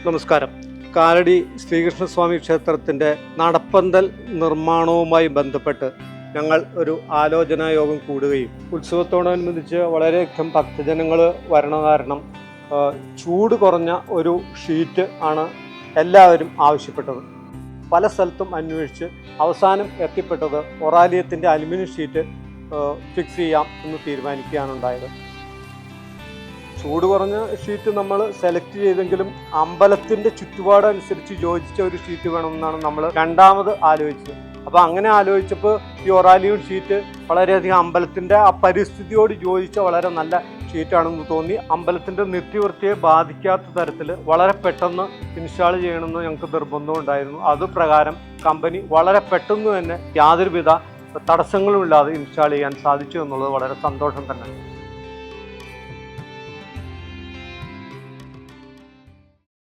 നമസ്കാരം. കാലടി ശ്രീകൃഷ്ണസ്വാമി ക്ഷേത്രത്തിൻ്റെ നടപ്പന്തൽ നിർമ്മാണവുമായി ബന്ധപ്പെട്ട് ഞങ്ങൾ ഒരു ആലോചനാ യോഗം കൂടുകയും ഉത്സവത്തോടനുബന്ധിച്ച് വളരെയധികം ഭക്തജനങ്ങൾ വരണ കാരണം ചൂട് കുറഞ്ഞ ഒരു ഷീറ്റ് ആണ് എല്ലാവരും ആവശ്യപ്പെട്ടത്. പല സ്ഥലത്തും അന്വേഷിച്ച് അവസാനം എത്തിപ്പെട്ടത് ഒറാലിയത്തിൻ്റെ അലുമിനിയം ഷീറ്റ് ഫിക്സ് ചെയ്യാം എന്ന് തീരുമാനിക്കുകയാണുണ്ടായത്. ചൂട് കുറഞ്ഞ ഷീറ്റ് നമ്മൾ സെലക്ട് ചെയ്തെങ്കിലും അമ്പലത്തിൻ്റെ ചുറ്റുപാടനുസരിച്ച് യോജിച്ച ഒരു ഷീറ്റ് വേണമെന്നാണ് നമ്മൾ രണ്ടാമത് ആലോചിച്ചത്. അപ്പോൾ അങ്ങനെ ആലോചിച്ചപ്പോൾ ഈ ഒറാലിയം ഷീറ്റ് വളരെയധികം അമ്പലത്തിൻ്റെ ആ പരിസ്ഥിതിയോട് യോജിച്ച വളരെ നല്ല ഷീറ്റാണെന്ന് തോന്നി. അമ്പലത്തിൻ്റെ നിത്യവൃത്തിയെ ബാധിക്കാത്ത തരത്തിൽ വളരെ പെട്ടെന്ന് ഇൻസ്റ്റാൾ ചെയ്യണമെന്ന് ഞങ്ങൾക്ക് നിർബന്ധമുണ്ടായിരുന്നു. അതുപ്രകാരം കമ്പനി വളരെ പെട്ടെന്ന് തന്നെ യാതൊരുവിധ തടസ്സങ്ങളുമില്ലാതെ ഇൻസ്റ്റാൾ ചെയ്യാൻ സാധിച്ചു എന്നുള്ളത് വളരെ സന്തോഷം തന്നെ.